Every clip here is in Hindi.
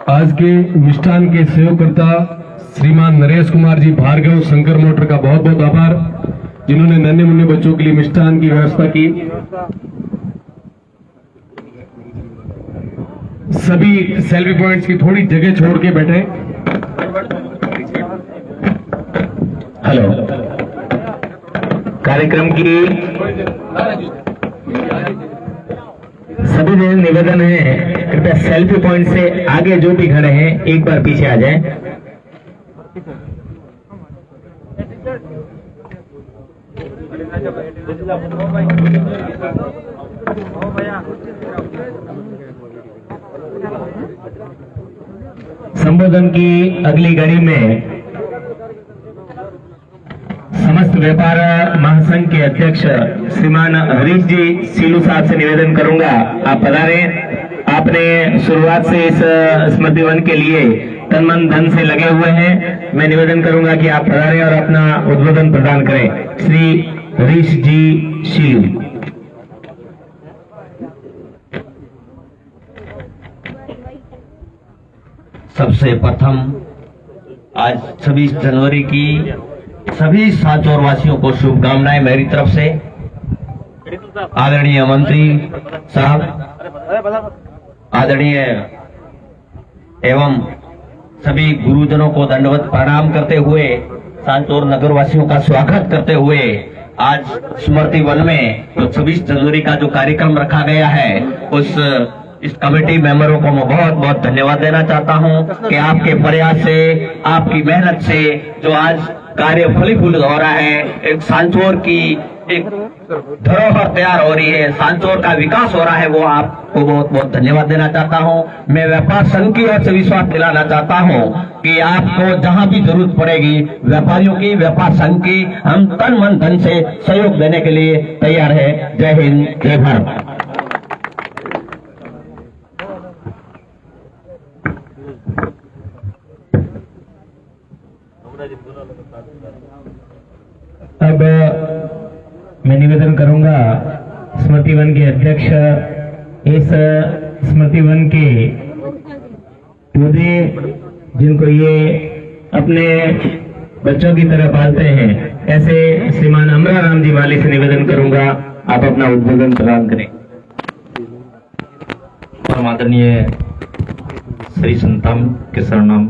आज के मिष्ठान के सहयोगकर्ता श्रीमान नरेश कुमार जी भार्गव शंकर मोटर का बहुत बहुत आभार, जिन्होंने नन्हे मुन्ने बच्चों के लिए मिष्ठान की व्यवस्था की। सभी सेल्फी पॉइंट्स की थोड़ी जगह छोड़ के बैठे। हेलो, कार्यक्रम की सभी लोग निवेदन है, कृपया सेल्फी पॉइंट से आगे जो भी खड़े हैं एक बार पीछे आ जाएं। संबोधन की अगली घड़ी में समस्त व्यापार महासंघ के अध्यक्ष श्रीमान हरीश जी सीलू साहब से निवेदन करूंगा, आप पधारें। आपने शुरुआत से इस स्मृति वन के लिए तन मन धन से लगे हुए हैं। मैं निवेदन करूंगा कि आप पधारें और अपना उद्बोधन प्रदान करें। श्री हरीश जी सीलू। सबसे प्रथम आज 26 जनवरी की सभी सांचौर वासियों को शुभकामनाएं मेरी तरफ से। आदरणीय मंत्री साहब, आदरणीय एवं सभी गुरुजनों को दंडवत प्रणाम करते हुए, सांचौर नगर वासियों का स्वागत करते हुए आज स्मृति वन में तो 26 जनवरी का जो कार्यक्रम रखा गया है, इस कमेटी मेंबरों को मैं बहुत बहुत धन्यवाद देना चाहता हूं कि आपके प्रयास से, आपकी मेहनत से जो आज कार्य फलीभूत हो रहा है, एक सांचौर की एक धरोहर तैयार हो रही है, सांचौर का विकास हो रहा है, वो आपको बहुत बहुत धन्यवाद देना चाहता हूं। मैं व्यापार संघ की ओर से विश्वास दिलाना चाहता हूं कि आपको जहां भी जरूरत पड़ेगी व्यापारियों की, व्यापार संघ की, हम तन मन धन से सहयोग देने के लिए तैयार है। जय हिंद, जय भारत। अब मैं निवेदन करूंगा स्मृति वन के अध्यक्ष, इस स्मृति वन के पौधे जिनको ये अपने बच्चों की तरह पालते हैं, ऐसे श्रीमान अमरा राम जी वाले से निवेदन करूंगा, आप अपना उद्बोधन प्रदान करें। परम आदरणीय श्री संताम के सरनाम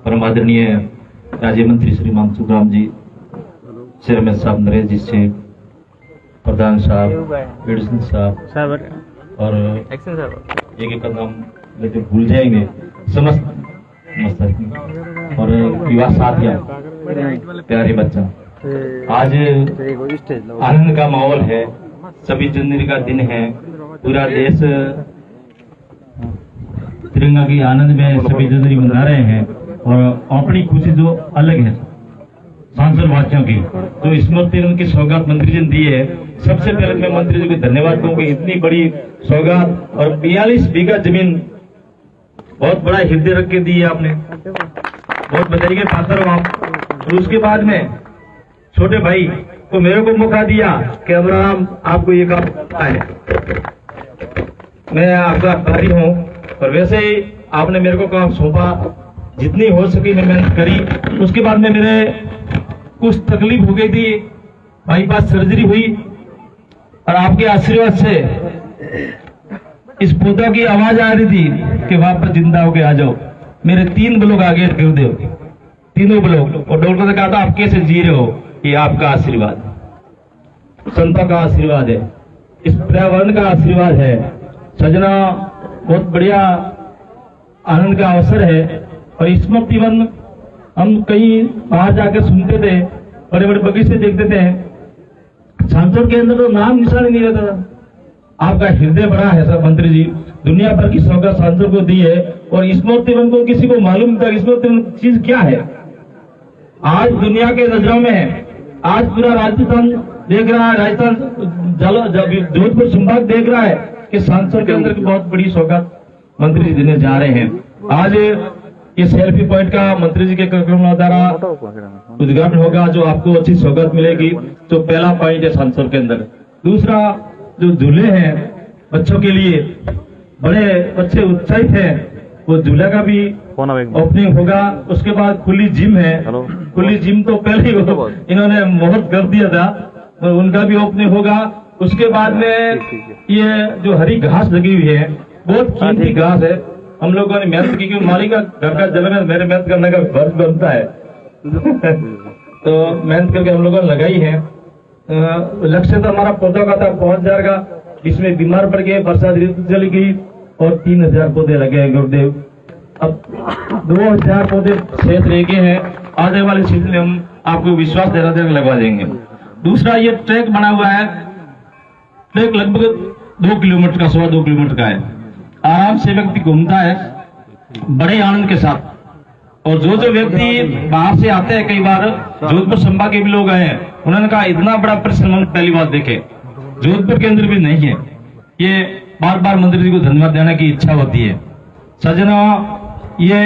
परम आदरणीय राज्य मंत्री श्री मानसूराम जी, चेयरमैन साहब नरेश जी से, प्रधान साहब, एडिशन साहब और एक नाम लेते भूल जाएंगे, समस्त और युवा साथियां, प्यारे बच्चा, आज आनंद का माहौल है। 26 जनवरी का दिन है, पूरा देश तिरंगा की आनंद में 26 जनवरी मना रहे हैं और अपनी खुशी जो अलग है सांसद वासियों की, जो स्मृति वन की सौगात मंत्री जी ने दी है। सबसे पहले मैं मंत्री जी को धन्यवाद दूंगा, इतनी बड़ी सौगात और 42 बीघा जमीन बहुत बड़ा हृदय रख के दी है आपने, बहुत बधाई के पात्र हो आप। और उसके बाद में छोटे भाई को मेरे को मौका दिया कि अमराम आपको ये काम करना है, मैं आपका आभारी हूँ। और वैसे ही आपने मेरे को काम सौंपा, जितनी हो सकी मैं मेहनत करी। उसके बाद में मेरे कुछ तकलीफ हो गई थी, बाईपास सर्जरी हुई और आपके आशीर्वाद से इस पौधा की आवाज आ रही थी कि वापस जिंदा होके आ जाओ। मेरे 3 ब्लॉक आगे कर दो, तीनों ब्लॉक, और डॉक्टर ने कहा था आप कैसे जी रहे हो, ये आपका आशीर्वाद, संतों का आशीर्वाद है, इस पर्यावरण का आशीर्वाद है। सजना, बहुत बढ़िया आनंद का अवसर है। और स्मृति वन हम कहीं बाहर जाकर सुनते थे, बड़े बड़े बगीचे देखते थे, सांसद के अंदर तो नाम निशान ही नहीं रहता था। आपका हृदय बड़ा है सर मंत्री जी, दुनिया भर की सौगात सांसद को दी है और स्मृति वन को किसी को मालूम था स्मृति वन चीज क्या है। आज दुनिया के नजरों में है, आज पूरा राजस्थान देख रहा है, राजस्थान जोधपुर संभाग देख रहा है कि सांसद के अंदर की बहुत बड़ी सौगात मंत्री जी देने जा रहे हैं। आज ये सेल्फी पॉइंट का मंत्री जी के कार्यक्रम द्वारा उद्घाटन होगा, जो आपको अच्छी सौगात मिलेगी। तो पहला पॉइंट है सांसद के अंदर दूसरा जो झूले हैं बच्चों के लिए, बड़े बच्चे उत्साहित हैं, वो झूले का भी ओपनिंग होगा। उसके बाद खुली जिम है, खुली जिम तो पहले ही इन्होंने मुहूर्त कर दिया था, तो उनका भी ओपनिंग होगा। उसके बाद में ये जो हरी घास लगी हुई है, बहुत कीमती घास है, हम लोगों ने मेहनत की, क्योंकि मालिक का घर का जन्म है, मेरे मेहनत करने का फर्ज बनता है तो मेहनत करके हम लोगों ने लगाई है। लक्ष्य तो हमारा पौधा का था पहुंच जाएगा, इसमें बीमार पड़ गए, बरसात ऋतु चली गई और 3000 पौधे लगे हैं गुरुदेव। अब 2000 पौधे शेष रह गए हैं, आने वाले सीजन में हम आपको विश्वास देना लगवा देंगे। दूसरा ये ट्रैक बना हुआ है, ट्रैक लगभग 2 किलोमीटर का, 2.25 किलोमीटर का है, आराम से व्यक्ति घूमता है बड़े आनंद के साथ। और जो व्यक्ति बाहर से आते हैं, कई बार जोधपुर संभाग के भी लोग आए हैं, उन्होंने कहा इतना बड़ा परिश्रम पहली बार देखे, जोधपुर के अंदर भी नहीं है। ये बार बार मंत्री जी को धन्यवाद देने की इच्छा होती है। सज्जनों, ये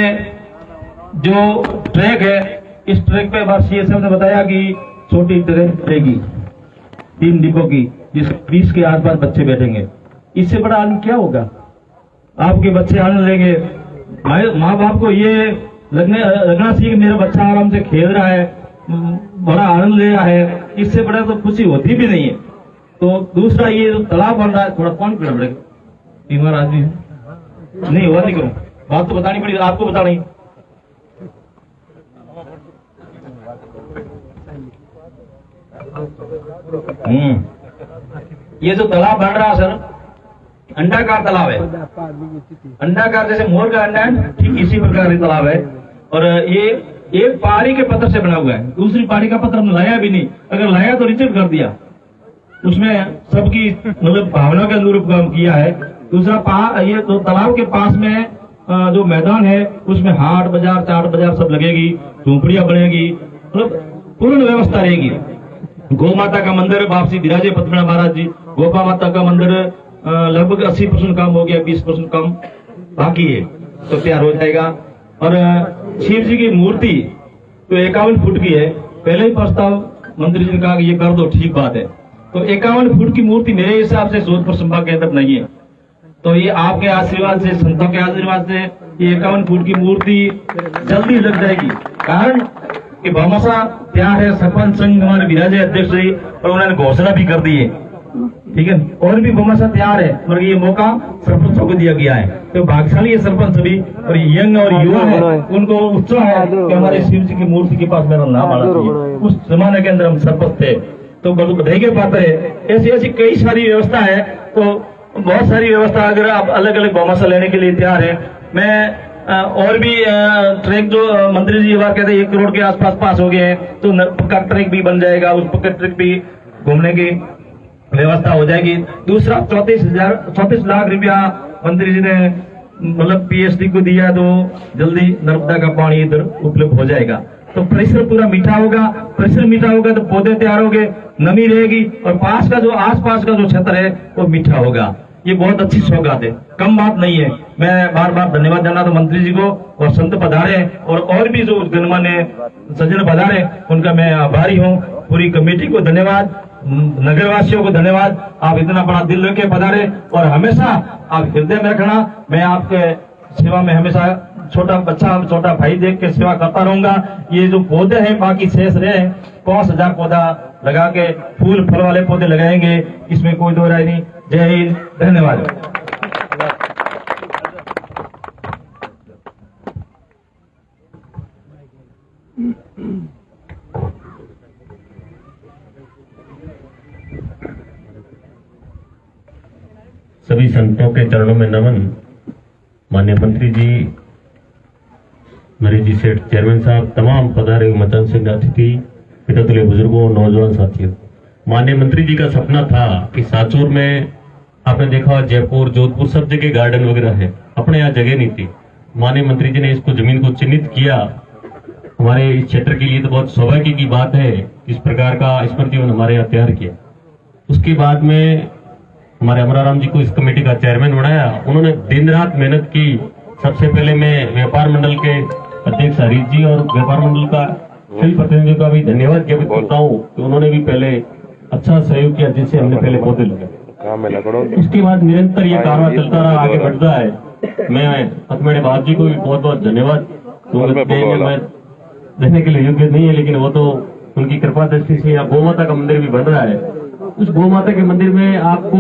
जो ट्रैक है, इस ट्रैक पे बार सीएस ने बताया कि छोटी ट्रेन चलेगी 3 डिब्बों की, जिसमें 20 के आसपास बच्चे बैठेंगे। इससे बड़ा आनंद क्या होगा? आपके बच्चे आनंद लेंगे, माँ बाप को ये लगना चाहिए कि मेरा बच्चा आराम से खेल रहा है, बड़ा आनंद ले रहा है, इससे बड़ा तो खुशी होती भी नहीं है। तो दूसरा ये जो तालाब बन रहा है, थोड़ा कौन पीना पड़ेगा, बीमार आदमी नहीं हुआ, नहीं करूँ, बात तो बतानी पड़ेगी, आपको बता नहीं। ये जो तालाब बन रहा है सर, अंडाकार तालाब है, अंडाकार जैसे मोर का अंडा है, ठीक इसी प्रकार ये तालाब है। और ये एक पहाड़ी के पत्थर से बना हुआ है, दूसरी पहाड़ी का पत्थर हमने लाया भी नहीं, अगर लाया तो रिजेक्ट कर दिया। उसमें सबकी मतलब भावना के अनुरूप काम किया है। दूसरा ये तो तालाब के पास में जो मैदान है, उसमें हाट बाजार, चाट बाजार सब लगेगी, झोंपड़ियां बनेगी, मतलब पूर्ण व्यवस्था रहेगी। गौ माता का मंदिर वापसी विराजे पद्मनाभ महाराज जी, गोपा माता का मंदिर लगभग 80% काम हो गया, 20% काम बाकी है, तो तैयार हो जाएगा। और शिव जी की मूर्ति तो 51 फुट की है, पहले ही प्रस्ताव मंत्री जी ने कहा कि ये कर दो, ठीक बात है। तो 51 फुट की मूर्ति मेरे हिसाब से जोधपुर संभाग के अंदर नहीं है, तो ये आपके आशीर्वाद से, संतों के आशीर्वाद से ये 51 फुट की मूर्ति जल्दी लग जाएगी। कारण कि भामाशाह तैयार है, सरपंच संघ हमारे विराजे अध्यक्ष जी, और उन्होंने घोषणा भी कर दी है, ठीक है, और भी भामाशाह तैयार है, मगर ये मौका सरपंचों को दिया गया है। तो भाग्यशाली है सरपंच सभी, और यंग और युवा है, उनको उत्साह है कि हमारे शिव जी की मूर्ति के पास मेरा नाम आना चाहिए। उस जमाने के अंदर हम सरपंच थे, तो बधाई के पात्र है। ऐसी ऐसी कई सारी व्यवस्था है, तो बहुत सारी व्यवस्था, अगर आप अलग अलग भामाशाह लेने के लिए तैयार है। मैं और भी ट्रैक जो मंत्री जी बार कहते हैं 1 करोड़ के आसपास पास हो गए हैं, तो पक्का ट्रैक भी बन जाएगा, उस पक्का ट्रैक भी घूमने की व्यवस्था हो जाएगी। दूसरा 34 लाख रुपया मंत्री जी ने मतलब पीएचडी को दिया, तो जल्दी नर्मदा का पानी इधर उपलब्ध हो जाएगा। तो परिसर पूरा मीठा होगा, परिसर मीठा होगा तो पौधे तैयार होंगे, नमी रहेगी, और पास का जो आसपास का जो क्षेत्र है वो मीठा होगा। ये बहुत अच्छी सौगात है, कम बात नहीं है। मैं बार बार धन्यवाद देना तो मंत्री जी को, और संत पधारे और भी जो गणमान्य सज्जन पधारे, उनका मैं आभारी हूँ। पूरी कमेटी को धन्यवाद, नगरवासियों को धन्यवाद, आप इतना बड़ा दिल लेके पधारे, और हमेशा आप हृदय में रखना, मैं आपके सेवा में हमेशा छोटा बच्चा, छोटा भाई देख के सेवा करता रहूंगा। ये जो पौधे हैं बाकी शेष रहे, 5000 पौधा लगा के फूल फल वाले पौधे लगाएंगे, इसमें कोई दो राय नहीं। जय हिंद, धन्यवाद। सभी संतों के चरणों में नमन। माननीय मंत्री जी, नरेश जी सेठ, चेयरमैन साहब, तमाम पधारे मतन सिंह अतिथि, पितृतुल्य बुजुर्गों, नौजवान साथियों। माननीय मंत्री जी का सपना था कि साचोर में, आपने देखा जयपुर, जोधपुर सब जगह गार्डन वगैरह है, अपने यहाँ जगह नहीं थी। माननीय मंत्री जी ने इसको जमीन को चिन्हित किया। हमारे इस क्षेत्र के लिए तो बहुत सौभाग्य की बात है, इस प्रकार का स्मृति वन हमारे यहाँ तैयार किया। उसके बाद में हमारे अमराराम जी को इस कमेटी का चेयरमैन बनाया। उन्होंने दिन रात मेहनत की। सबसे पहले मैं व्यापार मंडल के अध्यक्ष हरीश जी और व्यापार मंडल का सभी प्रतिनिधियों का भी धन्यवाद ज्ञापित करता हूँ कि उन्होंने भी पहले अच्छा सहयोग किया जिससे हमने पहले पौधे लगाए। इसके बाद निरंतर ये कारवां चलता रहा, आगे बढ़ता है। मैं पथमेड़े बाप जी को भी बहुत बहुत धन्यवाद मैं देने के लिए योग्य नहीं है, लेकिन वो तो उनकी कृपा दृष्टि से यहाँ गौ माता का मंदिर भी बन रहा है। उस गौ माता के मंदिर में आपको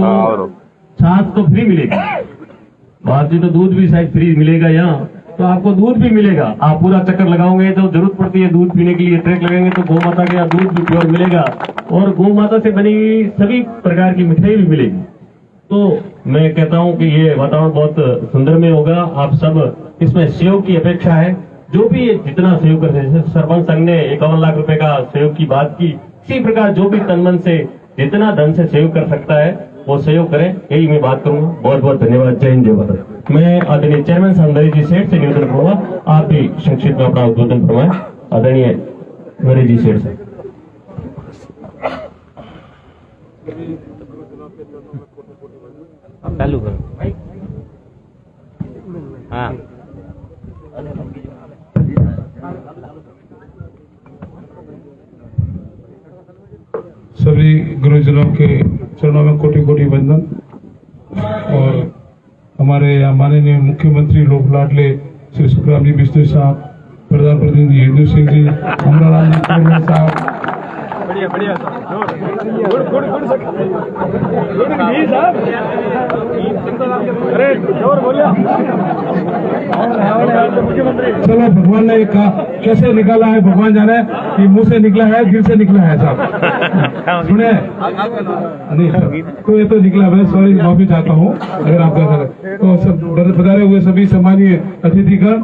छाछ तो फ्री मिलेगी, बाप जी तो दूध भी शायद फ्री मिलेगा यहाँ, तो आपको दूध भी मिलेगा। आप पूरा चक्कर लगाओगे तो जरूरत पड़ती है दूध पीने के लिए, ट्रैक लगेंगे तो गौ माता के यहाँ दूध भी प्योर मिलेगा और गौ माता से बनी हुई सभी प्रकार की मिठाई भी मिलेगी। तो मैं कहता हूँ कि ये वातावरण बहुत सुंदरमय होगा। आप सब इसमें सहयोग की अपेक्षा है, जो भी जितना सहयोग कर सकते। सरपंच संघ ने 51 लाख रुपए का सहयोग की बात की, इसी प्रकार जो भी तन मन से जितना धन से सहयोग कर सकता है वो सहयोग करें, यही मैं बात करूंगा। बहुत बहुत धन्यवाद। जय हिंद, जय भारत। मैं आदरणीय चेयरमैन साहब नरेश जी सेठ से निवेदन करूंगा, आप भी संक्षिप्त में अपना उद्बोधन फरमाएं। आदरणीय नरेश जी सेठ से। चालू करो। हाँ, सभी गुरुजनों के चरणों में कोटि कोटि वंदन। और हमारे यहाँ माननीय मुख्यमंत्री लोक लाडले श्री सुखराम जी बिश्नोई साहब, प्रधान प्रतिनिधि हिंदू सिंह जी, अमराराम जी चेयरमैन साहब, चलो भगवान ने कहा कैसे निकाला है भगवान जाने, कि मुंह से निकला है दिल से निकला है साहब, सुने नहीं कोई तो निकला है। सॉरी, माफी चाहता हूँ अगर आप तो सब पधारे हुए सभी सम्मानीय अतिथिगण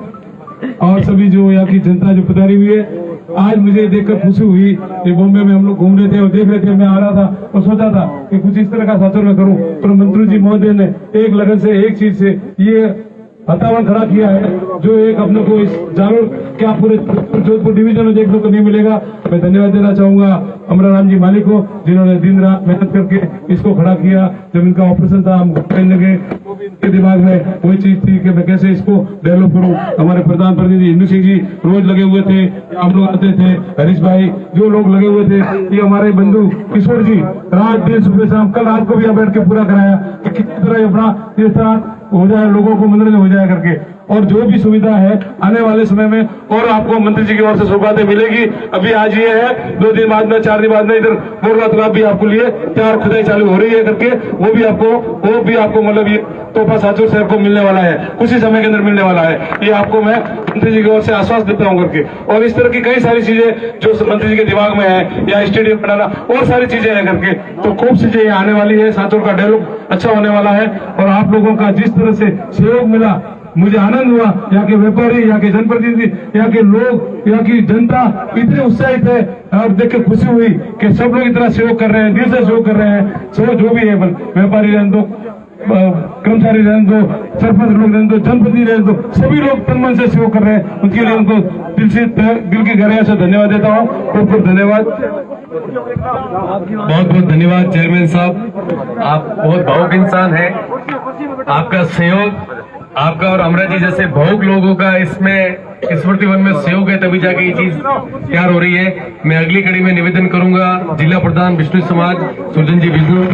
और सभी जो यहाँ की जनता जो पधारी हुई है, आज मुझे देखकर खुशी हुई कि बॉम्बे में हम लोग घूम रहे थे और देख रहे थे, मैं आ रहा था और सोचा था कि कुछ इस तरह का साचर में करूं, पर मंत्री जी महोदय ने एक लगन से एक चीज से ये वातावरण खड़ा किया है जो एक अपने को इस जालोर क्या पूरे जोधपुर डिवीजन में देखने को नहीं मिलेगा। मैं धन्यवाद देना चाहूंगा अमराराम जी मालिक को, जिन्होंने दिन रात मेहनत करके इसको खड़ा किया। जब इनका ऑपरेशन था हम कहने लगे, वो भी इनके दिमाग में वही चीज थी कि मैं कैसे इसको डेवलप करूं। हमारे प्रधान प्रतिनिधि हिंदू सिंह जी रोज लगे हुए थे, हम लोग आते थे, हरीश भाई जो लोग लगे हुए थे, ये हमारे बंधु किशोर जी रात दिन सुबह शाम, कल रात को भी यहाँ बैठ के पूरा कराया कि किस तरह अपना तीर्थ हो जाए, लोगों को मनोरंजन हो जाए करके। और जो भी सुविधा है आने वाले समय में और आपको मंत्री जी की ओर से सौगातें मिलेगी। अभी आज ये है, 2 दिन बाद में 4 दिन बाद में इधर बोरला तालाब भी आपको लिए 4 खुदाई चालू हो रही है करके, वो भी आपको मतलब ये तोहफा साचोर शहर को मिलने वाला है, कुछ ही समय के अंदर मिलने वाला है। ये आपको मैं मंत्री जी की ओर से आश्वास देता हूँ करके। और इस तरह की कई सारी चीजें जो मंत्री जी के दिमाग में है, या स्टेडियम बनाना और सारी चीजें हैं करके, तो खूब चीजें आने वाली है। साचोर का डेवलप अच्छा होने वाला है और आप लोगों का जिस तरह से सहयोग मिला मुझे आनंद हुआ। यहाँ के व्यापारी, यहाँ के जनप्रतिनिधि, यहाँ के लोग, यहाँ की जनता इतने उत्साहित है और देख के खुशी हुई कि सब लोग इतना सहयोग कर रहे हैं, दिल से सहयोग कर रहे हैं। सब जो भी है, व्यापारी रहने दो, कर्मचारी रहने दो, सरपंच लोग रहने दो, जनप्रतिनिधि रहने दो, सभी लोग तन मन से सहयोग कर रहे हैं। उनके लिए उनको दिल की गहराई से धन्यवाद देता हूँ। बहुत बहुत धन्यवाद। बहुत बहुत धन्यवाद चेयरमैन साहब, आप बहुत भावुक इंसान हैं। आपका सहयोग, आपका और अमरा जी जैसे भावुक लोगों का इसमें स्मृति वन में सहयोग है, तभी जाके ये चीज तैयार हो रही है। मैं अगली कड़ी में निवेदन करूंगा जिला प्रधान बिश्नोई समाज सुरजन जी बिश्नोई।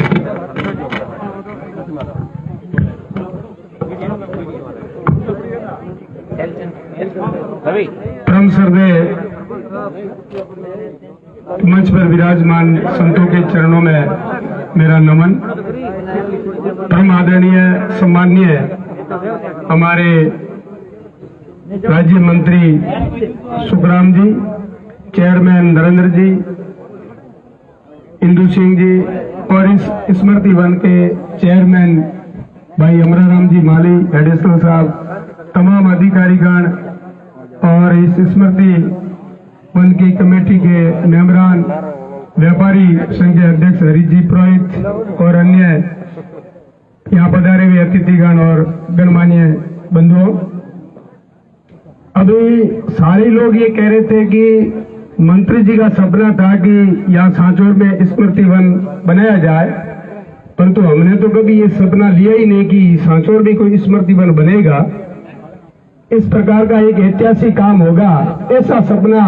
परम श्रद्धेय मंच पर विराजमान संतों के चरणों में मेरा नमन। परम आदरणीय सम्माननीय हमारे राज्य मंत्री सुखराम जी, चेयरमैन नरेंद्र जी, हिंदू सिंह जी और इस स्मृति वन के चेयरमैन भाई अमराराम जी माली, एडिशनल साहब, तमाम अधिकारीगण और इस स्मृति वन की कमेटी के मेंबरान, व्यापारी संघ के अध्यक्ष हरीश जी पुरोहित और अन्य यहाँ पधारे हुए अतिथिगण और गणमान्य बंधुओं। अभी सारे लोग ये कह रहे थे कि मंत्री जी का सपना था कि यहाँ सांचौर में स्मृति वन बनाया जाए, परंतु हमने तो कभी ये सपना लिया ही नहीं कि सांचौर में कोई स्मृति वन बनेगा, इस प्रकार का एक ऐतिहासिक काम होगा, ऐसा सपना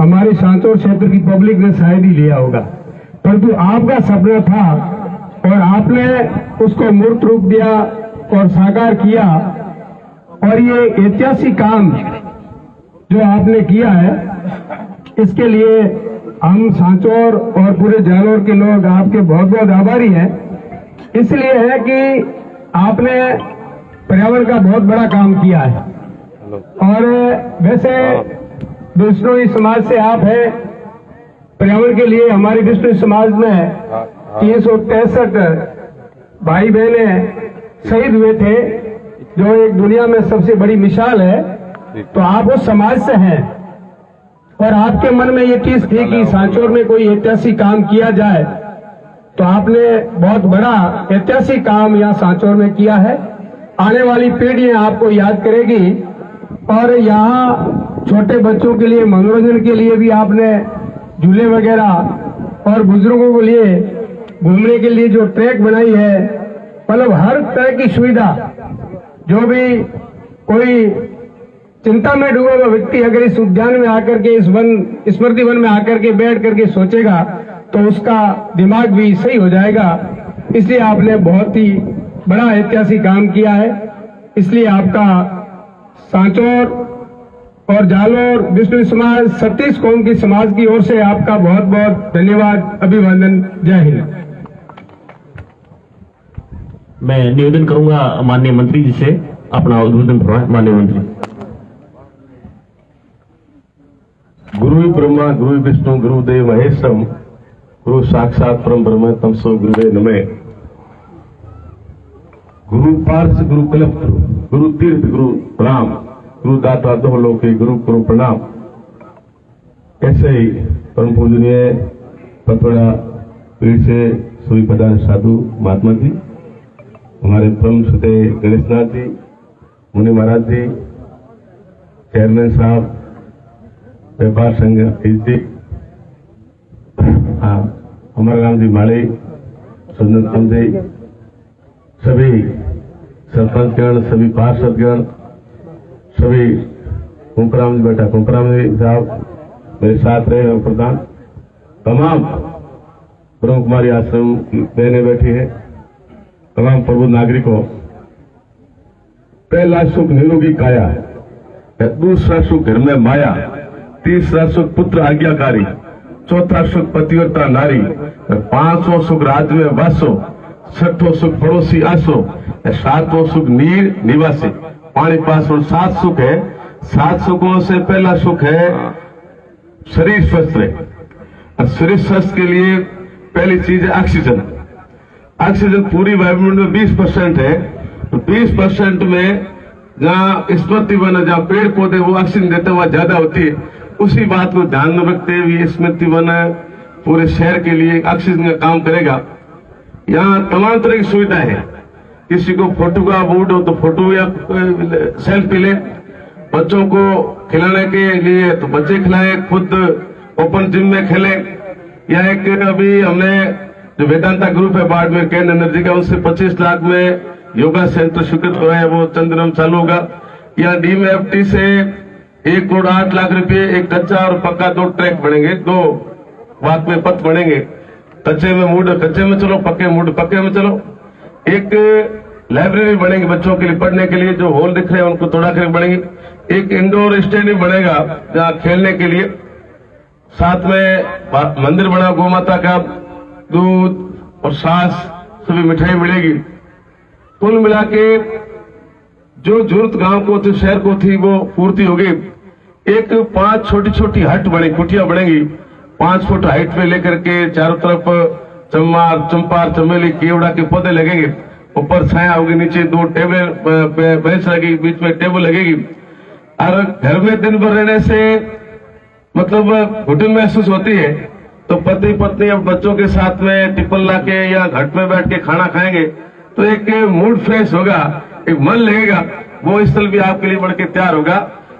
हमारे सांचौर क्षेत्र की पब्लिक ने शायद ही लिया होगा। परंतु आपका सपना था और आपने उसको मूर्त रूप दिया और साकार किया। और ये ऐतिहासिक काम जो आपने किया है, इसके लिए हम सांचौर और पूरे जालोर के लोग आपके बहुत बहुत आभारी हैं। इसलिए है कि आपने पर्यावरण का बहुत बड़ा काम किया है। और वैसे बिश्नोई समाज से आप हैं, पर्यावरण के लिए हमारे बिश्नोई समाज में 363 भाई बहने शहीद हुए थे, जो एक दुनिया में सबसे बड़ी मिसाल है। तो आप उस समाज से हैं और आपके मन में ये चीज थी कि सांचौर में कोई ऐतिहासिक काम किया जाए, तो आपने बहुत बड़ा ऐतिहासिक काम यहाँ सांचौर में किया है। आने वाली पीढ़ियां आपको याद करेगी और यहाँ छोटे बच्चों के लिए मनोरंजन के लिए भी आपने झूले वगैरह और बुजुर्गों के लिए घूमने के लिए जो ट्रैक बनाई है, मतलब हर तरह की सुविधा, जो भी कोई चिंता में डूबा हुआ व्यक्ति अगर इस उद्यान में आकर के, इस वन स्मृति वन में आकर के बैठ करके सोचेगा तो उसका दिमाग भी सही हो जाएगा। इसलिए आपने बहुत ही बड़ा ऐतिहासिक काम किया है। इसलिए आपका सांचौर और जालोर बिश्नोई समाज 36 कौम की समाज की ओर से आपका बहुत बहुत धन्यवाद, अभिवादन। जय हिंद। मैं निवेदन करूंगा माननीय मंत्री जी से अपना उद्बोधन करवाएं। माननीय मंत्री। गुरु ब्रह्मा गुरु विष्णु गुरुदेव महेशम गुरु साक्षात परम ब्रह्म तमसो गुरुवे नमः। गुरु पार्श गुरु कल्प गुरु तीर्थ गुरु राम गुरु दाता दो लोके गुरु गुरु प्रणाम। ऐसे ही परम पूजनीय पथोड़ा पीठ से सभी प्रधान साधु महात्मा जी, हमारे परम सुते गणेशनाथ जी, मुनि महाराज जी, चेयरमैन साहब, व्यापार संघ जी, अमरगाम जी माड़ी, सुंदरतम जी, सभी सरपंचगण, सभी पार्षदगण, सभी कुंकराम जी बैठा, कुंकराम जी साहब मेरे साथ रहे, प्रधान, तमाम ब्रह्म कुमारी आश्रम की बहनें बैठी है, तमाम प्रबुद्ध नागरिकों। पहला सुख निरोगी काया है, दूसरा सुख घर में माया, तीसरा सुख पुत्र आज्ञाकारी, चौथा सुख पतिव्रता नारी, पांचवां सुख राज में वासो, छठो सुख पड़ोसी आसो, सातवां सुख नीर निवासी, पानी पास। और 7 सुख है। 7 सुखों से पहला सुख है शरीर स्वस्थ रहे। और शरीर स्वस्थ के लिए पहली चीज है ऑक्सीजन। ऑक्सीजन पूरी वायुमंडल में 20% है। तो 20% में जहाँ स्मृति वन है, जहाँ पेड़ पौधे वो ऑक्सीजन देते वहां ज्यादा होती है। उसी बात को ध्यान में रखते हुए स्मृति वन पूरे शहर के लिए ऑक्सीजन का काम करेगा। यहाँ तमाम तरह की सुविधाएं है। किसी को फोटो का मूड हो तो फोटो या सेल्फी ले, बच्चों को खिलाने के लिए तो बच्चे खिलाए, खुद ओपन जिम में खेले। या एक अभी हमने जो वेदांता ग्रुप है बाड़मेर कैन एनर्जी का, उससे 25 लाख में योगा सेंटर स्वीकृत हुआ है, वो चंद्रम चालू होगा। या DMFT से 1 करोड़ 8 लाख रुपए, एक कच्चा और पक्का 2 ट्रैक बनेंगे, 2 बात में पथ बनेंगे। कच्चे में मूड कच्चे में चलो, पक्के मूड पक्के में चलो। एक लाइब्रेरी बनेगी बच्चों के लिए पढ़ने के लिए, जो हॉल दिख रहे हैं उनको तोड़ा कर बनेंगे। एक इंडोर स्टेडियम बनेगा जहाँ खेलने के लिए। साथ में मंदिर बना, गौ माता का दूध और छाछ सभी मिठाई मिलेगी। कुल मिला के जो जरूरत गांव को थी, शहर को थी, वो पूर्ति होगी। एक 5 छोटी छोटी हट बनी, कुटिया बनेगी 5 फुट हाइट पे लेकर के, चारों तरफ चंपार चमेली केवड़ा के पौधे लगेंगे, ऊपर छाया होगी, नीचे 2 टेबल बेंच लगेगी, बीच में टेबल लगेगी। और घर में दिन भर रहने से मतलब घुटन महसूस होती है, तो पति पत्नी अब बच्चों के साथ में टिफिन लाके या घट में बैठ के खाना खाएंगे तो एक मूड फ्रेश होगा, एक मन लगेगा, वो स्थल भी आपके लिए बढ़ के तैयार होगा।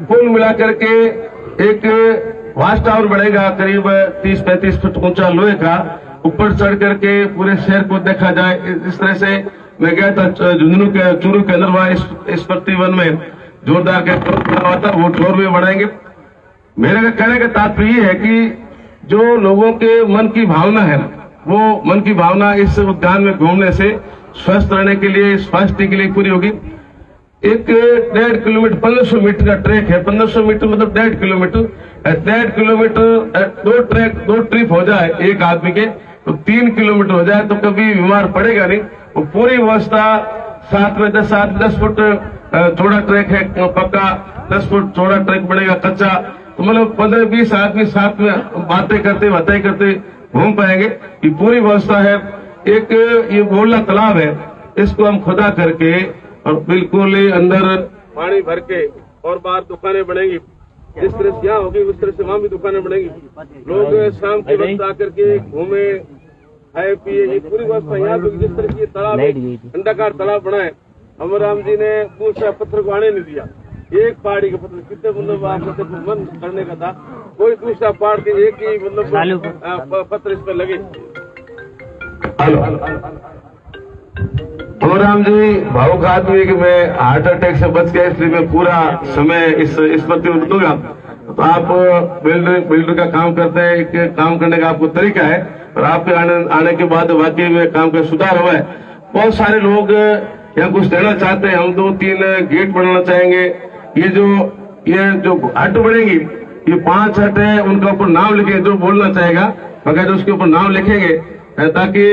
कुल मिलाकर के एक वाच टावर बढ़ेगा करीब 30-35 फुट ऊंचा लोहे का, ऊपर चढ़ करके पूरे शहर को देखा जाए। इस तरह से मैं गया था झुंझुनू के चूरू के अंदर, वहां स्मृति वन में जोरदार का हुआ था, वो फ्लोर भी बनाएंगे। मेरे कहने का तात्पर्य है कि जो लोगों के मन की भावना है वो मन की भावना इस उद्यान में घूमने से स्वस्थ रहने के लिए, स्वास्थ्य के लिए पूरी होगी। एक 1.5 किलोमीटर 1500 मीटर का ट्रैक है। 1500 मीटर मतलब 1.5 किलोमीटर। 1.5 किलोमीटर दो ट्रिप हो जाए एक आदमी के तो 3 किलोमीटर हो जाए तो कभी बीमार पड़ेगा नहीं। वो पूरी व्यवस्था 7 फुट चौड़ा ट्रैक है पक्का, 10 फुट चौड़ा ट्रैक बनेगा कच्चा। तो मतलब 15-20 आदमी साथ में बातें करते घूम पाएंगे। ये पूरी व्यवस्था है। एक ये बोला तालाब है, इसको हम खुदा करके और बिल्कुल ही अंदर पानी भर के और बाहर दुकानें बनेंगी। जिस तरह से यहाँ होगी उस तरह से वहाँ भी दुकानें बनेंगी। लोग शाम के वक्त आकर के घूमे खाए पिए, ये पूरी व्यवस्था यहाँ पे। जिस तरह से तालाब अंडाकार तालाब बना है, अमर राम जी ने दूसरा पत्थर को आने नहीं दिया। एक पहाड़ी के पत्थर कितने मतलब आपको मन करने का था, कोई दूसरा पहाड़ के एक ही मतलब पत्थर इस पर लगे। अमर राम जी भावुक आदमी कि मैं हार्ट अटैक से बच गया, इसलिए मैं पूरा समय इस पत्ती में दूंगा। तो आप बिल्डर का काम करते हैं, एक काम करने का आपको तरीका है और आपके आने के बाद वाकई में काम का सुधार हुआ है। बहुत सारे लोग यहाँ कुछ देना चाहते हैं। हम 2-3 गेट बनाना चाहेंगे। ये जो हट बनेगी, ये 5 हट है, उनका ऊपर नाम लिखेंगे। जो बोलना चाहेगा मगर उसके ऊपर नाम लिखेंगे ताकि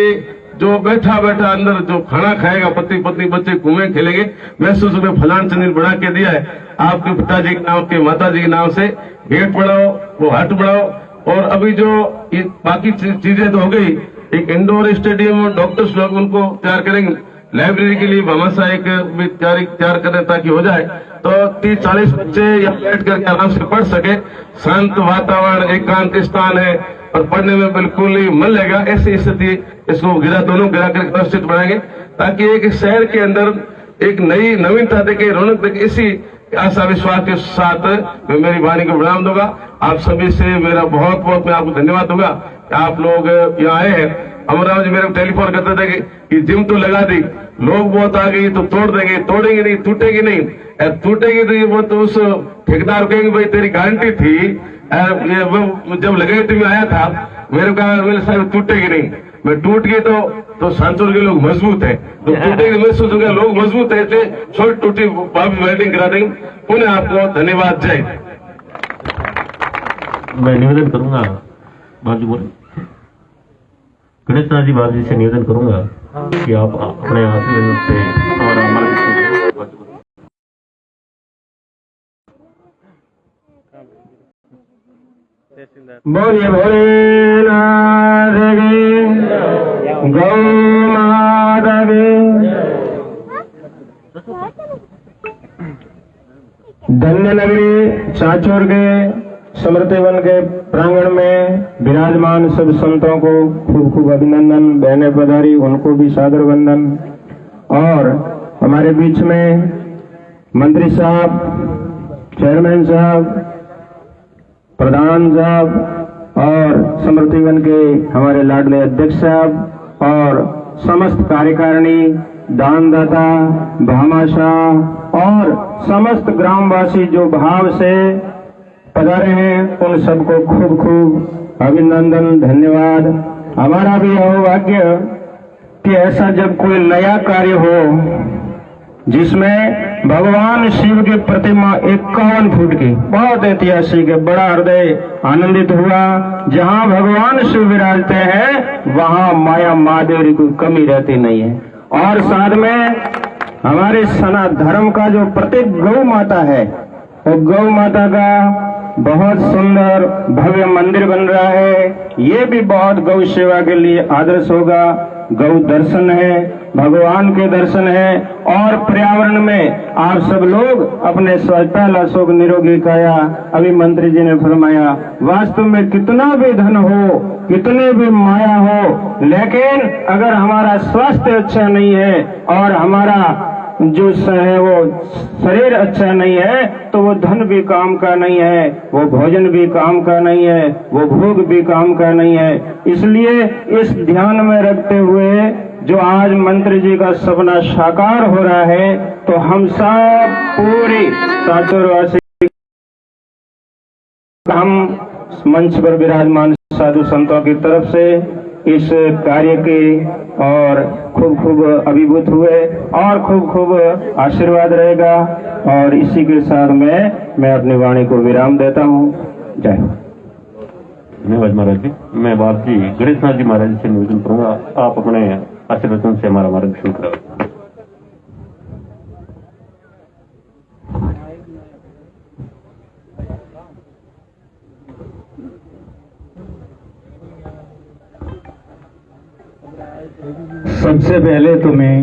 जो बैठा अंदर जो खाना खाएगा, पति पत्नी बच्चे घूमे खेलेंगे, महसूस में फलान चंदील बना के दिया है आपके पिताजी के नाम, के माता जी के नाम से। गेट बढ़ाओ, वो हट बढ़ाओ। और अभी जो ये बाकी चीजें तो हो गई, एक इंडोर स्टेडियम डॉक्टर्स लोग उनको तैयार करेंगे। लाइब्रेरी के लिए हमेशा एक तैयार करें ताकि हो जाए तो 30-40 बच्चे यहाँ बैठ करके आराम से पढ़ सके। शांत वातावरण, एकांत स्थान है और पढ़ने में बिल्कुल ही मन लगेगा। ऐसी स्थिति इसको दोनों गिरा कर व्यवस्थित बनाएंगे ताकि एक शहर के अंदर एक नई नवीनता देके, रौनक देके। इसी आशा विश्वास के साथ मैं मेरी वाणी को विराम दूंगा। आप सभी से मेरा बहुत मैं आपको धन्यवाद दूंगा कि आप लोग यहाँ आए हैं। अमरराव जी मेरे को टेलीफोन करते थे कि जिम तो लगा दी, लोग बहुत आ गई तो तोड़ देंगे, तोड़ेंगे नहीं, टूटेगी नहीं। टूटेगी तो ये वो तो उस ठेकेदार कहेंगे भाई तेरी गारंटी थी, ये वो जब लगाई थी मैं आया था, मेरे साहब टूटेगी नहीं। मैं टूट गई तो सांसुर के लोग मजबूत है, तो टूटेगी महसूस होगा लोग मजबूत है, इसलिए छोटी टूटी वापस वेल्डिंग करा देंगे। पुनः आपको धन्यवाद। जय। मैं निवेदन करूंगा बाबू बोले गणेश नाथ जी बाबू जी से निवेदन करूंगा कि आप अपने आशीर्वाद से हमारा बोलिए भोलेनाथ की गौ माता की। धन्य नगरी चाचौर के स्मृति वन के प्रांगण में विराजमान सब संतों को खूब खूब अभिनंदन। बहने पधारी उनको भी सादर वंदन। और हमारे बीच में मंत्री साहब, चेयरमैन साहब, प्रधान साहब और स्मृति वन के हमारे लाडले अध्यक्ष साहब और समस्त कार्यकारिणी, दानदाता, भामाशाह और समस्त ग्रामवासी जो भाव से पधारे हैं, उन सबको खूब खूब अभिनंदन, धन्यवाद। हमारा भी सौभाग्य कि ऐसा जब कोई नया कार्य हो जिसमें भगवान शिव की प्रतिमा 51 फुट की, बहुत ऐतिहासिक है, बड़ा हृदय आनंदित हुआ। जहां भगवान शिव विराजते हैं वहां माया महादेव की कोई कमी रहती नहीं है। और साथ में हमारे सनातन धर्म का जो प्रतीक गौ माता है, वो गौ माता का बहुत सुंदर भव्य मंदिर बन रहा है। ये भी बहुत गौ सेवा के लिए आदर्श होगा। गौ दर्शन है, भगवान के दर्शन है। और पर्यावरण में आप सब लोग अपने स्वच्छता लाशोक निरोगी काया, अभी मंत्री जी ने फरमाया, वास्तव में कितना भी धन हो, कितने भी माया हो, लेकिन अगर हमारा स्वास्थ्य अच्छा नहीं है और हमारा जो है वो शरीर अच्छा नहीं है तो वो धन भी काम का नहीं है, वो भोजन भी काम का नहीं है, वो भोग भी काम का नहीं है। इसलिए इस ध्यान में रखते हुए जो आज मंत्री जी का सपना साकार हो रहा है, तो हम सब पूरी चाचौरवासी हम मंच पर विराजमान साधु संतों की तरफ से इस कार्य के और खूब खूब अभिभूत हुए और खूब खूब आशीर्वाद रहेगा। और इसी के साथ मैं अपनी वाणी को विराम देता हूँ। जय हो। धन्यवाद महाराज जी। मैं बाप जी गणेश नाथ जी महाराज जी से निवेदन करूंगा, आप अपने आशीर्वचन से हमारा मार्ग शुरू करें। सबसे पहले तो मैं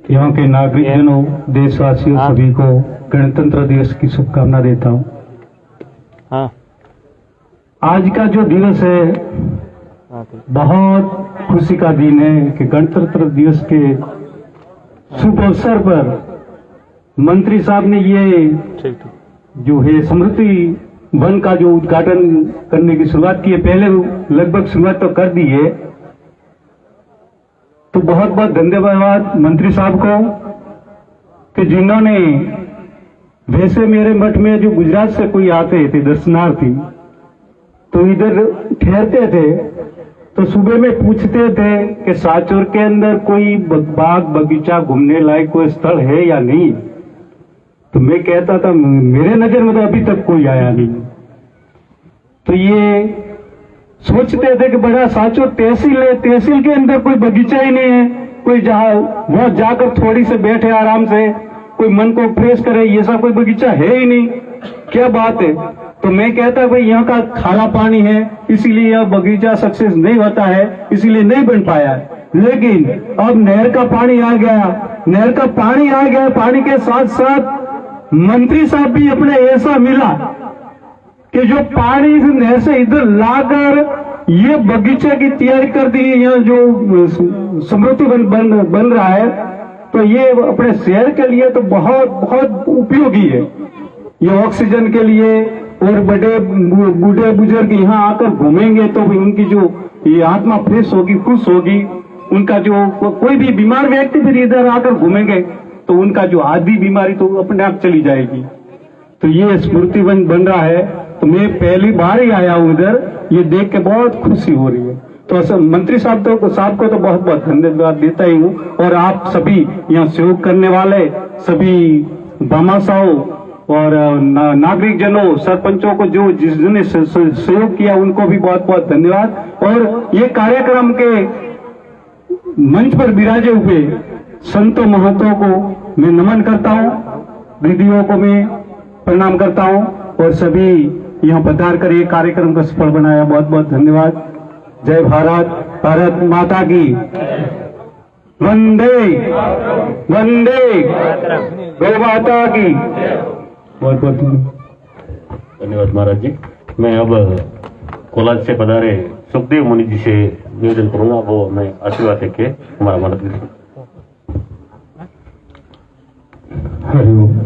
यहाँ के नागरिकजनों, देशवासियों सभी को गणतंत्र दिवस की शुभकामना देता हूँ। आज का जो दिवस है बहुत खुशी का दिन है कि गणतंत्र दिवस के शुभ अवसर पर मंत्री साहब ने ये जो है स्मृति वन का जो उद्घाटन करने की शुरुआत की है। पहले लगभग शुरुआत तो कर दी है, तो बहुत बहुत धन्यवाद मंत्री साहब को कि जिन्होंने, वैसे मेरे मठ में जो गुजरात से कोई आते थे दर्शनार्थी तो इधर ठहरते थे, तो सुबह में पूछते थे कि साचोर के अंदर कोई बाग बगीचा घूमने लायक कोई स्थल है या नहीं। तो मैं कहता था मेरे नजर में तो अभी तक कोई आया नहीं। तो ये सोचते थे कि बड़ा साचोर तहसील है, तहसील के अंदर कोई बगीचा ही नहीं है, कोई जहाँ वह जाकर थोड़ी से बैठे आराम से कोई मन को फ्रेश करे, ये सब कोई बगीचा है ही नहीं। क्या बात है। तो मैं कहता भाई यहाँ का खारा पानी है, इसीलिए यह बगीचा सक्सेस नहीं होता है, इसीलिए नहीं बन पाया। लेकिन अब नहर का पानी आ गया, नहर का पानी आ गया, पानी के साथ साथ मंत्री साहब भी अपने ऐसा मिला कि जो पानी इस नहर से इधर लाकर ये बगीचे की तैयारी कर दी है। यहाँ जो स्मृति बन रहा है, तो ये अपने शहर के लिए तो बहुत बहुत उपयोगी है। ये ऑक्सीजन के लिए, और बड़े बूढ़े बुजुर्ग यहाँ आकर घूमेंगे तो उनकी जो ये आत्मा फ्रेश होगी, खुश होगी। उनका जो कोई भी बीमार व्यक्ति भी इधर आकर घूमेंगे तो उनका जो आधी बीमारी तो अपने आप चली जाएगी। तो ये स्मृति वन बन रहा है, तो मैं पहली बार ही आया हूँ इधर, ये देख के बहुत खुशी हो रही है। तो ऐसा मंत्री साहब को तो बहुत बहुत धन्यवाद देता ही हूँ। और आप सभी यहाँ सहयोग करने वाले सभी भामाशाहों और नागरिक जनों, सरपंचों को जो जिसने सहयोग किया उनको भी बहुत बहुत धन्यवाद। और ये कार्यक्रम के मंच पर विराजे हुए संतों महंतों को मैं नमन करता हूँ, दीदियों को मैं प्रणाम करता हूँ, और सभी यहाँ पधार कर ये कार्यक्रम को सफल बनाया, बहुत बहुत धन्यवाद। जय भारत, भारत माता की वंदे वंदे, गौ माता की बहुत बहुत धन्यवाद महाराज जी। मैं अब कोलाज से पधारे सुखदेव मुनि जी से निवेदन करूंगा, वो मैं आशीर्वाद देके हमारा मार्ग। हरिओम।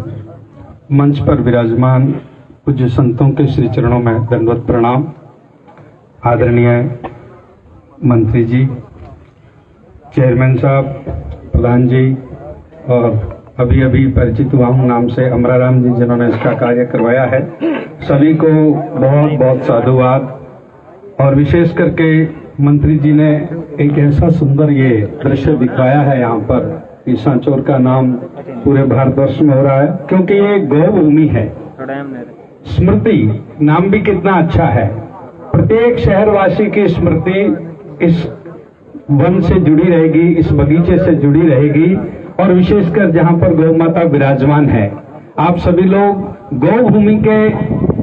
मंच पर विराजमान पूज्य संतों के श्री चरणों में दंडवत प्रणाम। आदरणीय मंत्री जी, चेयरमैन साहब, प्रधान जी, और अभी अभी परिचित हुआ हूँ नाम से अमराराम जी जिन्होंने इसका कार्य करवाया है, सभी को बहुत बहुत साधुवाद। और विशेष करके मंत्री जी ने एक ऐसा सुंदर ये दृश्य दिखाया है यहाँ पर कि सांचौर का नाम पूरे भारतवर्ष में हो रहा है, क्योंकि ये गौ भूमि है। स्मृति नाम भी कितना अच्छा है। प्रत्येक शहरवासी की स्मृति इस वन से जुड़ी रहेगी, इस बगीचे से जुड़ी रहेगी। और विशेषकर जहाँ पर गौ माता विराजमान है, आप सभी लोग गौ भूमि के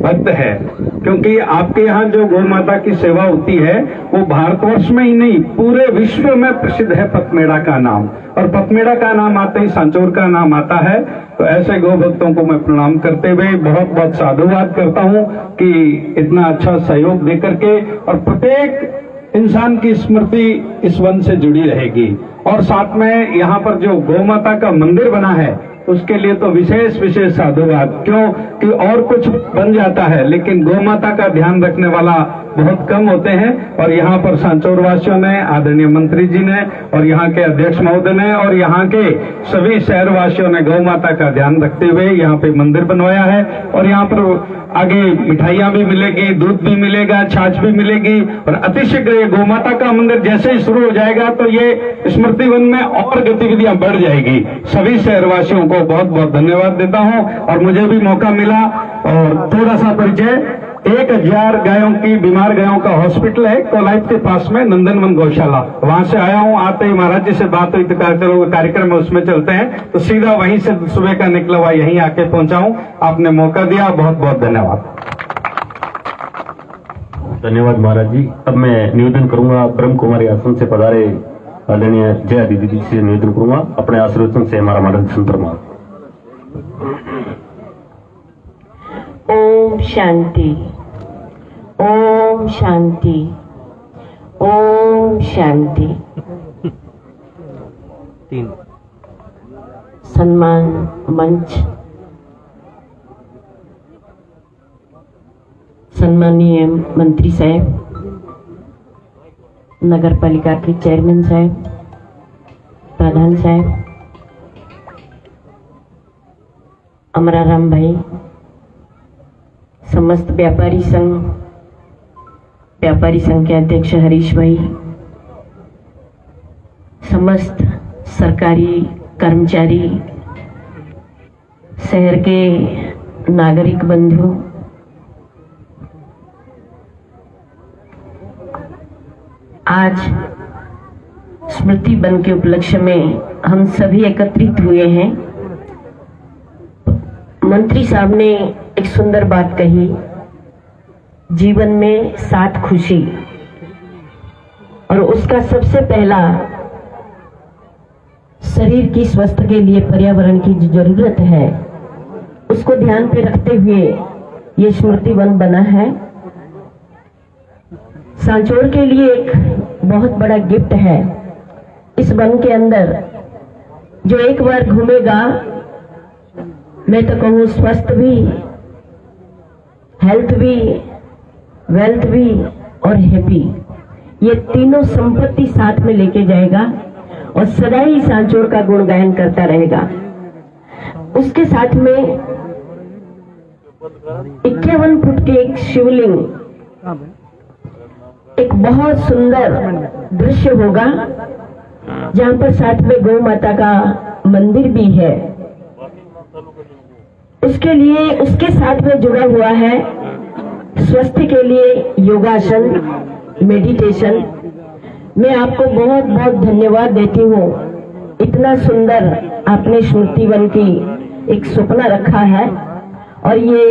भक्त है, क्योंकि आपके यहाँ जो गौ माता की सेवा होती है वो भारतवर्ष में ही नहीं पूरे विश्व में प्रसिद्ध है पथमेड़ा का नाम। और पथमेड़ा का नाम आते ही सांचौर का नाम आता है। तो ऐसे गौ भक्तों को मैं प्रणाम करते हुए बहुत बहुत साधुवाद करता हूँ कि इतना अच्छा सहयोग दे करके, और प्रत्येक इंसान की स्मृति इस वन से जुड़ी रहेगी। और साथ में यहाँ पर जो गौ माता का मंदिर बना है उसके लिए तो विशेष विशेष साधुवाद, क्यों कि और कुछ बन जाता है लेकिन गौ माता का ध्यान रखने वाला बहुत कम होते हैं। और यहाँ पर सांचौर वासियों ने, आदरणीय मंत्री जी ने और यहाँ के अध्यक्ष महोदय ने और यहाँ के सभी शहर वासियों ने गौ माता का ध्यान रखते हुए यहाँ पे मंदिर बनवाया है। और यहाँ पर आगे मिठाइयाँ भी मिलेगी, दूध भी मिलेगा, छाछ भी मिलेगी। और अतिशीघ्र ये गौ माता का मंदिर जैसे ही शुरू हो जाएगा तो ये स्मृति वन में और गतिविधियां बढ़ जाएगी। सभी शहरवासियों को बहुत बहुत धन्यवाद देता हूं। और मुझे भी मौका मिला और थोड़ा सा परिचय, 1000 गायों की, बीमार गायों का हॉस्पिटल है कोलाइफ के पास में, नंदनवन गौशाला, वहां से आया हूं। आते ही महाराज जी से बात हुई तो चलो कार्यक्रम में उसमें चलते हैं, तो सीधा वहीं से सुबह का निकला हुआ यहीं आके पहुंचा हूं। आपने मौका दिया, बहुत बहुत धन्यवाद। धन्यवाद महाराज जी। अब मैं निवेदन करूंगा ब्रह्म कुमारी आश्रम से पधारे आदरणीय जया दीदी जी से निवेदन करूंगा अपने आशीर्वचन से हमारा मार्गदर्शन फरमाएं। ओम शांति, ओम शांति, ओम शांति। सम्मान मंच, सम्मानीय मंत्री साहब, नगर पालिका के चेयरमैन साहब, प्रधान साहब, अमराराम भाई, समस्त व्यापारी संघ के अध्यक्ष हरीश भाई, समस्त सरकारी कर्मचारी, शहर के नागरिक बंधु, आज स्मृति वन के उपलक्ष्य में हम सभी एकत्रित हुए हैं। मंत्री साहब ने एक सुंदर बात कही, जीवन में 7 खुशी, और उसका सबसे पहला शरीर की स्वास्थ्य के लिए पर्यावरण की जो जरूरत है उसको ध्यान पे रखते हुए ये स्मृति वन बना है। सांचौर के लिए एक बहुत बड़ा गिफ्ट है। इस वन के अंदर जो एक बार घूमेगा, मैं तो कहूँ स्वस्थ भी, हेल्थ भी, वेल्थ भी और हैप्पी, ये तीनों संपत्ति साथ में लेके जाएगा और सदा ही सांचौर का गुणगान करता रहेगा। उसके साथ में 51 फुट के एक शिवलिंग, एक बहुत सुंदर दृश्य होगा जहां पर साथ में गौ माता का मंदिर भी है। उसके लिए उसके साथ में जुड़ा हुआ है स्वास्थ्य के लिए योगासन, मेडिटेशन। मैं आपको बहुत बहुत धन्यवाद देती हूँ। इतना सुंदर आपने स्मृति वन की एक सपना रखा है और ये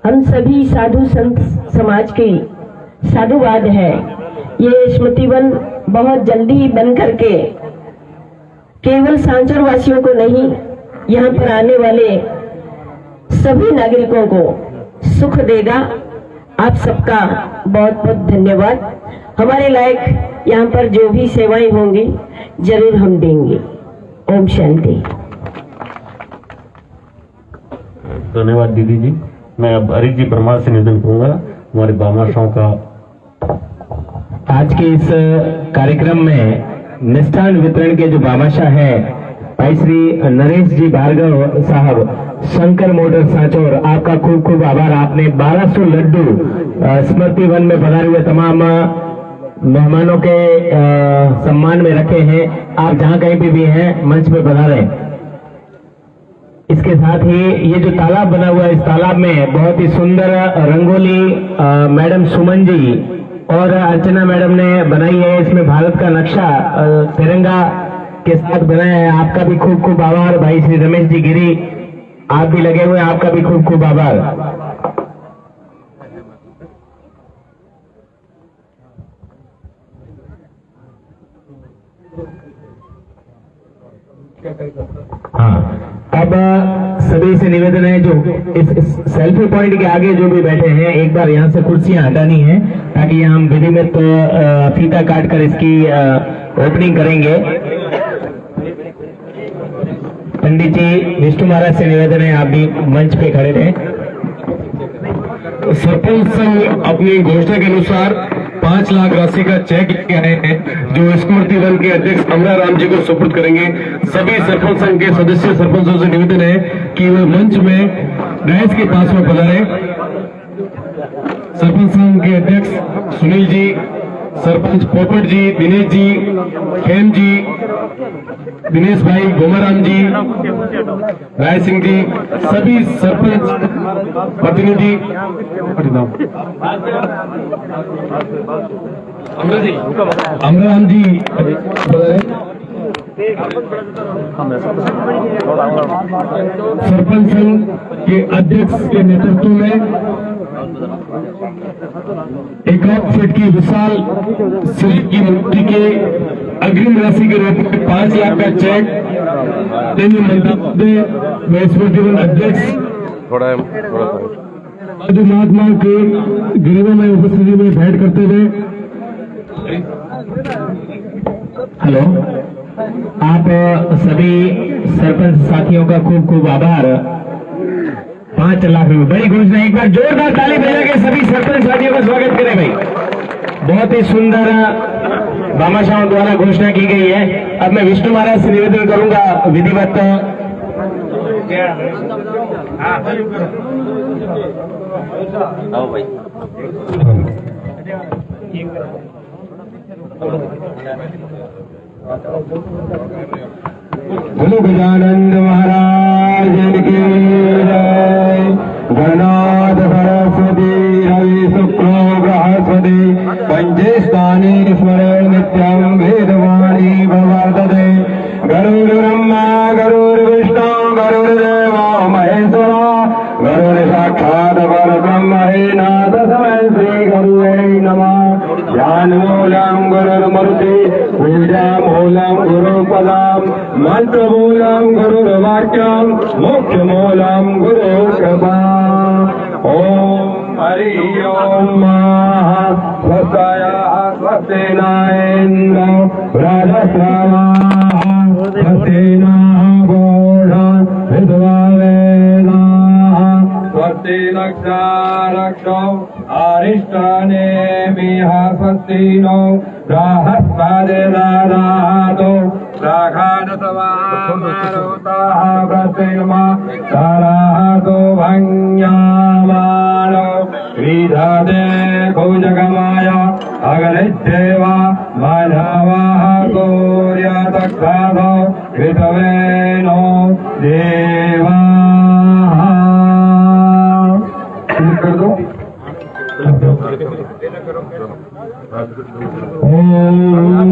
हम सभी साधु संत समाज की साधुवाद है। ये स्मृति वन बहुत जल्दी बन करके केवल सांचौर वासियों को नहीं, यहाँ पर आने वाले सभी नागरिकों को सुख देगा। आप सबका बहुत बहुत धन्यवाद। हमारे लायक यहाँ पर जो भी सेवाएं होंगी जरूर हम देंगे। ओम शांति। धन्यवाद दीदी जी। मैं अब हरीश जी परमार से निवेदन करूंगा हमारे भामाशाहों का। आज के इस कार्यक्रम में मिष्ठान वितरण के जो भामाशाह है भाई श्री नरेश जी भार्गव साहब, शंकर मोटर सांचौर, आपका खूब खूब आभार। आपने 1200 लड्डू स्मृति वन में पधारे हुए तमाम मेहमानों के सम्मान में रखे हैं। आप जहां कहीं भी हैं मंच पे पधारें। इसके साथ ही ये जो तालाब बना हुआ है, इस तालाब में बहुत ही सुंदर रंगोली मैडम सुमन जी और अर्चना मैडम ने बनाई है। इसमें भारत का नक्शा तिरंगा के साथ बनाया है। आपका भी खूब खूब आभार। भाई श्री रमेश जी गिरी, आप भी लगे हुए, आपका भी खूब खूब आभार। हाँ, अब सभी से निवेदन है जो इस सेल्फी पॉइंट के आगे जो भी बैठे हैं, एक बार यहाँ से कुर्सियां हटानी है ताकि हम विधिवत फीता काट कर इसकी ओपनिंग करेंगे। पंडित जी विष्णु महाराज से निवेदन है आप भी मंच पे खड़े रहें। सरपंच संघ अपनी घोषणा के अनुसार 5 लाख राशि का चेक लेके आए हैं, जो स्मृति वन के अध्यक्ष अमरा राम जी को सुपुर्द करेंगे। सभी सरपंच संघ के सदस्य सरपंचों से निवेदन है कि वे मंच में डायस के पास में पधारे। सरपंच संघ के अध्यक्ष सुनील जी, सरपंच पोपट जी, दिनेश जी, खेम जी, दिनेश भाई, गोमाराम जी, राय सिंह जी, सभी सरपंच प्रतिनिधि, अमराम जी सरपंच संघ के अध्यक्ष के नेतृत्व में 1 फीट की विशाल सिल्क की मूर्ति के अग्रिम राशि के रूप में 5 लाख का चेक केंद्रीय मंत्री में स्मृति वन अध्यक्ष महात्मा के गिरिवा में उपस्थिति में भेंट करते हुए। हेलो, आप सभी सरपंच साथियों का खूब खूब आभार। 5 लाख रुपए, बड़ी घोषणा। एक बार जोरदार ताली बजा के सभी सरपंच साथियों का स्वागत करें भाई। बहुत ही सुंदर भामाशाहों द्वारा घोषणा की गई है। अब मैं विष्णु महाराज से निवेदन करूंगा विधिवत बोलो गजानंद महाराज की जय। गणनाथ सरस्वती रवि शुक्रो बृहस्पति पंचे स्थाने स्मरण नित्यं वेदवाणी प्रवर्तते। गरुर्ब्रह्मा गरुर्विष्णु गरुर्देवो महेश्वरा गरुर् साक्षात् परब्रह्म तस्मै श्री गुरुवे नमः। ध्यानमूलं गुरुर्मूर्ति पूजामूलं गुरुपदं मंत्रमूलं गुरुर्वाक्यं मोक्षमूलं गुरुकृपा। ओम हरि ओम स्वस्ताय स्वस्ति न इन्द्रो वृहस्पतिः स्वस्ति नः पूषा विद्वावेदाः स्वस्ति नक्षत्रक्षो अरिष्टानेमिः स्वस्ति नो बृहस्पतिर्दधातु प्रखादसवामरुतः प्रसिद्ध्मा तरहतु भञ्जामानो विदधे भुजगमाय अग्निदेवा मानवः सूर्यतक्षादो ऋतवेनो देवाः। कर दो। ओम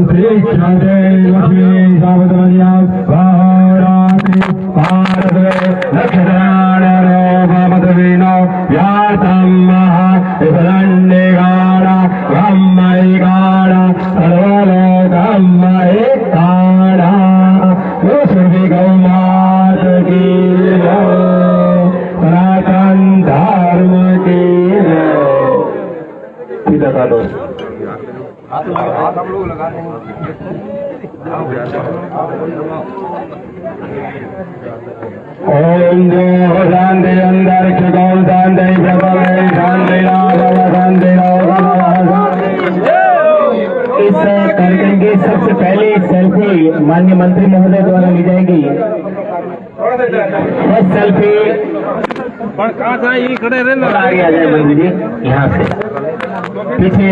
श्री शांति लक्ष्मी सावधानिया भारती भारत नक्षत्राणो भवद्वीनो व्यासं महा विभलन्ने गाणा ब्रह्मै गाणा सर्वलोकम्महे गाणा सुरभि गौमात की जय। सनातन धर्म की जय। सीधा साधो ओम जो शांति अंदर गौम शांति प्रभवे शांति राघव शांति इस कार्यक्रम की सबसे पहले सेल्फी माननीय मंत्री महोदय द्वारा ली जाएगी। फर्स्ट सेल्फी कहाँ था ये खड़े रहे आगे आ जाए मंत्री जी, यहाँ से पीछे।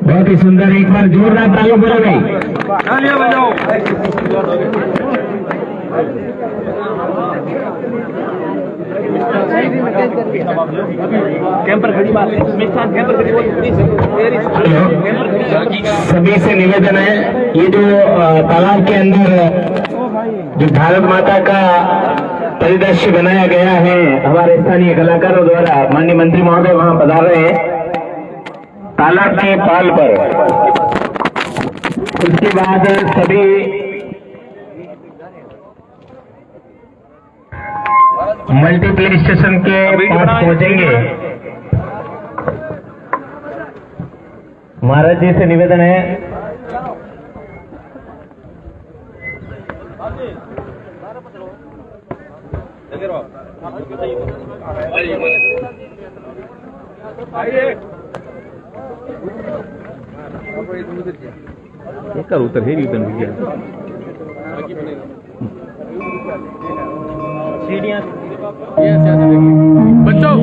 बहुत ही सुंदर, एक बार जोरदार ताली बोलो भाई। तालियां बजाओ। सभी से निवेदन है, ये जो तालाब के अंदर जो भारत माता का परिदृश्य बनाया गया है हमारे स्थानीय कलाकारों द्वारा, माननीय मंत्री महोदय वहां पधार रहे हैं। तालाब के पाल पर उसके बाद सभी मल्टीप्ले स्टेशन के पास पहुंचेंगे। महाराज जी से निवेदन है उत्तर है बच्चों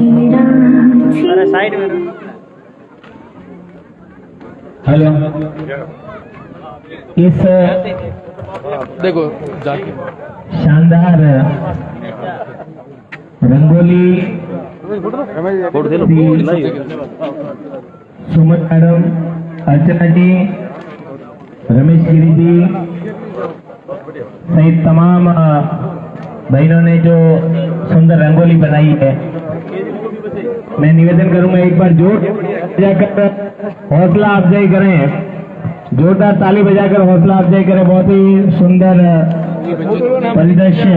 साइड में हेलो इस देखो जाके शानदार रंगोली सुमन मैडम, अर्चना जी, रमेश गिरी जी सहित तमाम बहनों ने जो सुंदर रंगोली बनाई है, मैं निवेदन करूंगा एक बार जोर बजाकर हौसला अफजाई करें, जोरदार ताली बजाकर हौसला अफजाई करें। बहुत ही सुंदर परिदृश्य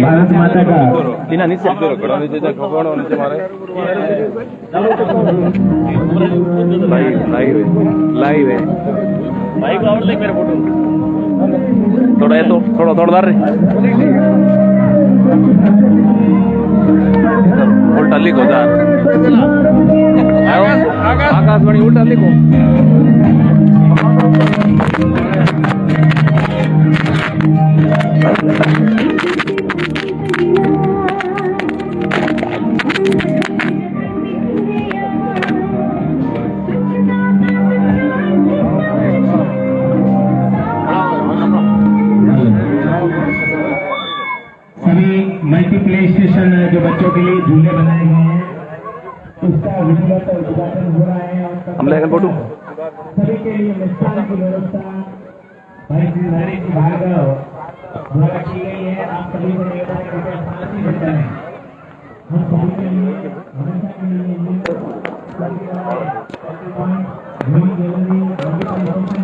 भारत माता का। लाइव है भाई को आवड़ ले मेरे फोटो थोड़ा है तो थोड़ा दार रे उल्टा लिखो दार आकाशवाणी उल्टा लिखो। सभी मल्टीप्ले स्टेशन जो बच्चों के लिए झूले बनाए गए हैं उसका विधिवत उद्घाटन हो रहा है। हम लेकर फोटो सभी के लिए मिष्ठान की व्यवस्था भाई नरेश भार्गव द्वारा की गई है। आप सभी को निवेदन है कृपया शांति से करें। हम सभी के लिए हमेशा के लिए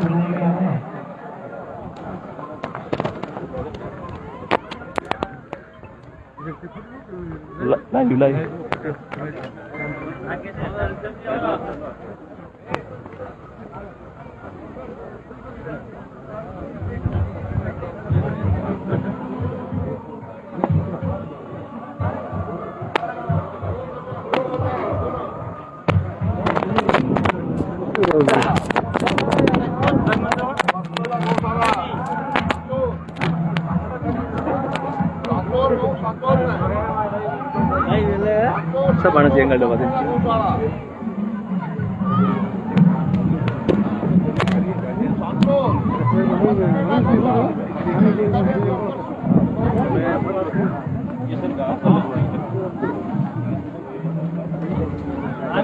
बनाया गया है। लाइव सब आना चाहिए गल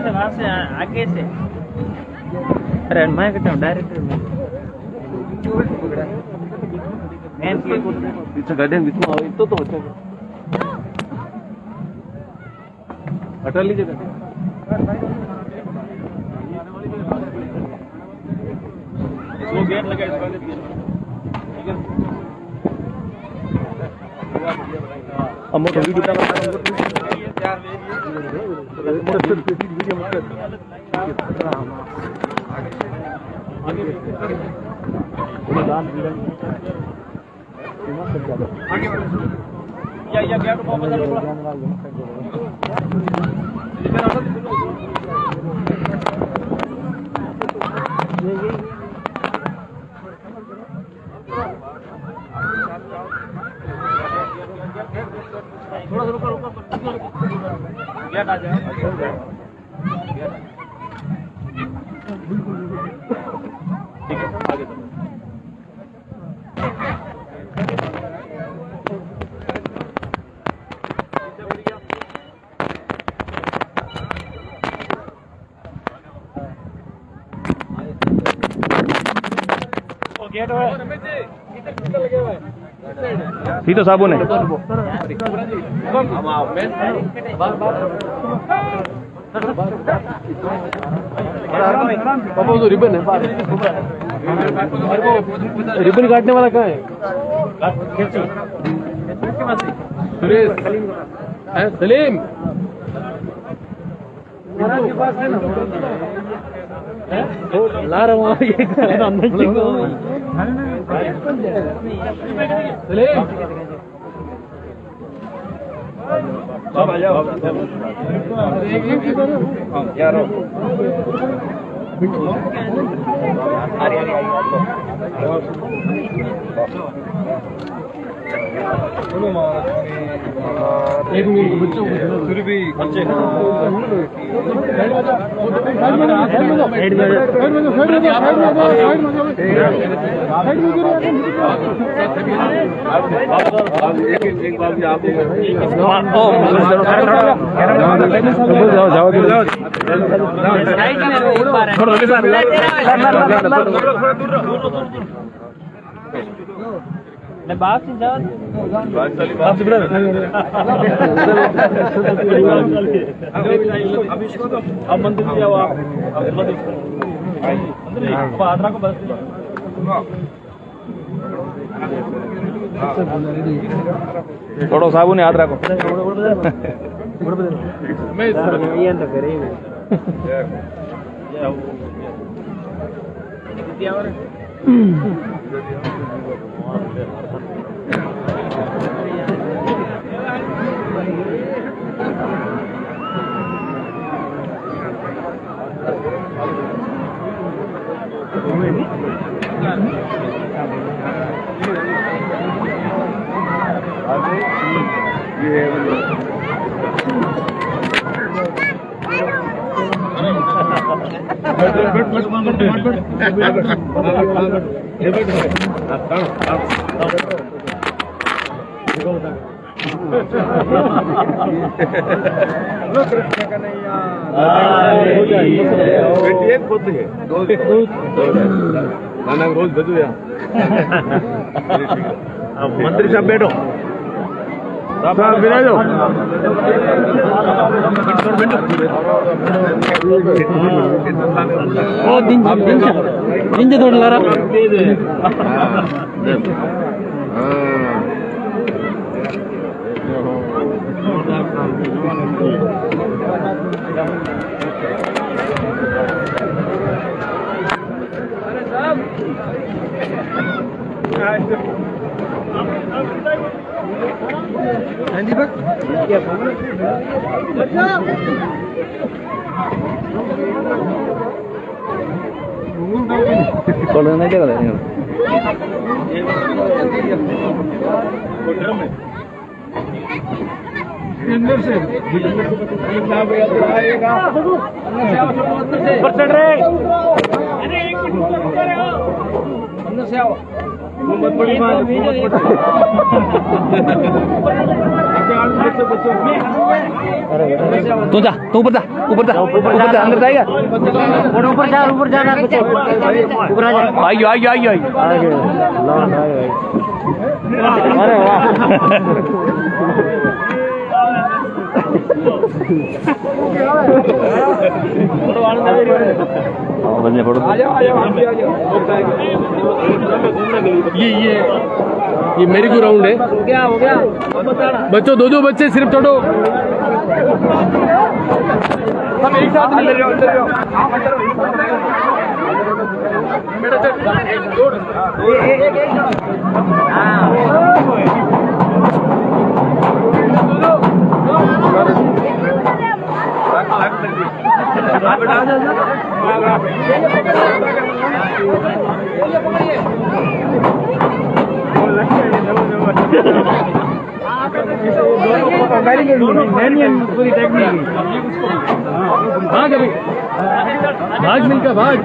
वहां से आगे से अरे मैं कहता हूँ डायरेक्टर पीछे गार्डन बीच में तो अच्छा हटा लीजिए गेट लगा सीधो साबुन है पापा तो रिबन है, रिबन काटने वाला कहाँ है? सुरेश, सलीम ला रहा हूँ ये सलीम सब आ जाओ यार एक मिनट बच्चों को फिर भी बच्चे अब मंदिर किया हुआ आदरा को बस थोड़ा साबुन याद रखो नाना रोज भेजू या मंत्री साहब बैठो साहब बिराजो ओ दिन जे थोड़ा लारा तू जा, तू ऊपर जा, ऊपर जा, ऊपर जा, अंदर जाएगा, ऊपर जाना, ऊपर आ जा, आइयो, आइयो, आइयो, अरे वाह, बदले फोटो, ये मेरी को राउंड है, हो गया, बच्चों दो बच्चे सिर्फ छोड़ो, सब एक साथ अंदर जाओ, पूरी टेक्निक भाग अभी भाग मिलकर भाग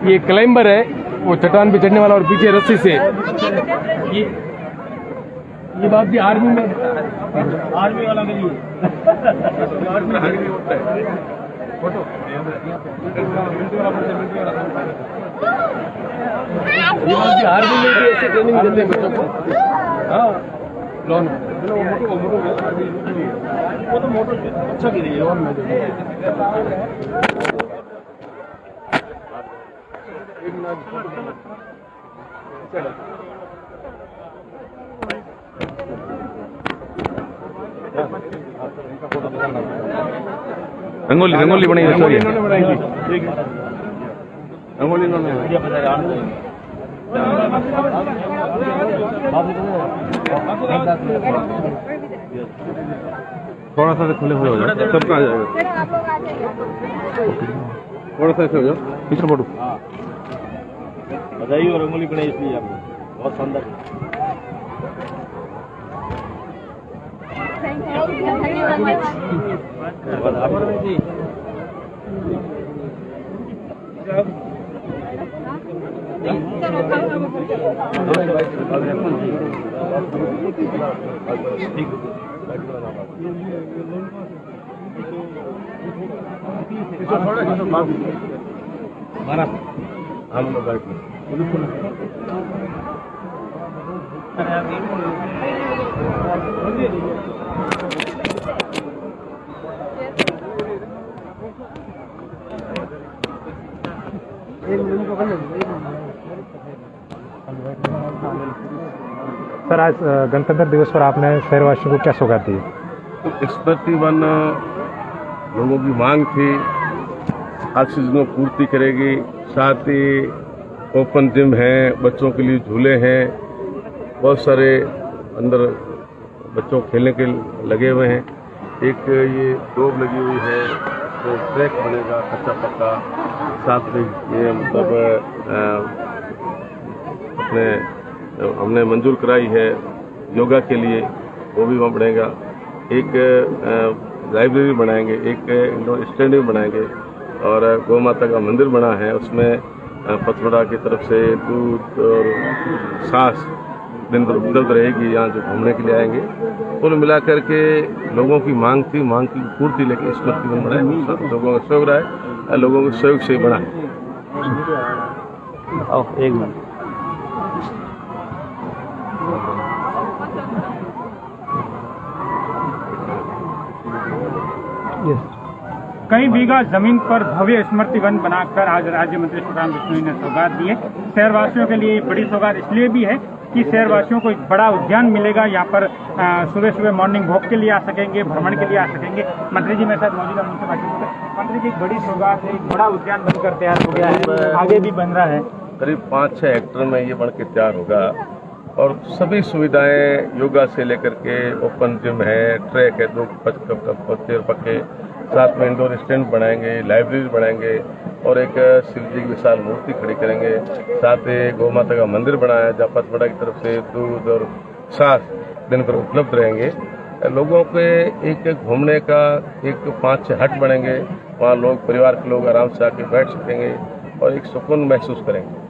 ये क्लाइंबर है, वो चट्टान पे चढ़ने वाला और पीछे रस्सी से ये बात भी आर्मी में आर्मी वाला के लिए फोटो आर्मी में भी ऐसे ट्रेनिंग देते हैं बच्चों को। हाँ लोन वो तो मोटर अच्छा के लिए लोन में रंगोली रंगोली बनाई रंगोली इन्होंने बनाई थी। रंगोली इन्होंने थोड़ा सा खुले हो जाओ, सबका आ जाएगा। थोड़ा सा ऐसे हो जाओ, पीछे फोटो बधाई और रंगोली बनाई इसलिए आपको बहुत शानदार। सर, आज गणतंत्र दिवस पर आपने शहरवासियों को क्या सौगात दी? तो स्मृति वन लोगों की मांग थी, हर चीज को पूर्ति करेगी। साथ ही ओपन जिम है, बच्चों के लिए झूले हैं, बहुत सारे अंदर बच्चों को खेलने के लगे हुए हैं। एक ये डोब लगी हुई है, तो ट्रैक बनेगा कच्चा पक्का। साथ में ये मतलब अपने हमने मंजूर कराई है योगा के लिए, वो भी वहाँ बनेगा। एक लाइब्रेरी बनाएंगे, एक इंडोर स्टेडियम बनाएंगे और गौ माता का मंदिर बना है, उसमें पथरोड़ा की तरफ से दूध और सांस दिन भर उपलब्ध रहेगी। यहाँ जो घूमने के लिए आएंगे, कुल मिलाकर के लोगों की मांग थी, मांग की पूर्ति लेके स्मृति वन बनाए। लोगों का सहयोग रहा है, लोगों के सहयोग से बना है। एक मिनट कई बीघा जमीन पर भव्य स्मृति वन बनाकर आज राज्य मंत्री सुखराम बिश्नोई ने सौगात दी है। शहरवासियों के लिए बड़ी सौगात इसलिए भी है कि शहरवासियों को एक बड़ा उद्यान मिलेगा। यहाँ पर सुबह सुबह मॉर्निंग वॉक के लिए आ सकेंगे, भ्रमण के लिए आ सकेंगे। मंत्री जी मेरे साथ मौजूद है, उनसे बातचीत मंत्री जी, बड़ी सौगात है, एक बड़ा उद्यान बनकर तैयार हो गया है, आगे भी बन रहा है। करीब 5-6 हेक्टेयर में ये बन के तैयार होगा और सभी सुविधाएं योगा से लेकर के ओपन जिम है, ट्रैक है, 2 पक्के पक्के, साथ में इंडोर स्टैंड बनाएंगे, लाइब्रेरी बनाएंगे और एक शिव जी की विशाल मूर्ति खड़ी करेंगे। साथ ही गौ माता का मंदिर बनाया जहाँ पथबड़ा की तरफ से दूध और छाछ दिन भर उपलब्ध रहेंगे। लोगों के एक घूमने का एक 5-6 हट बनेंगे, वहाँ लोग परिवार के लोग आराम से आके बैठ सकेंगे और एक सुकून महसूस करेंगे।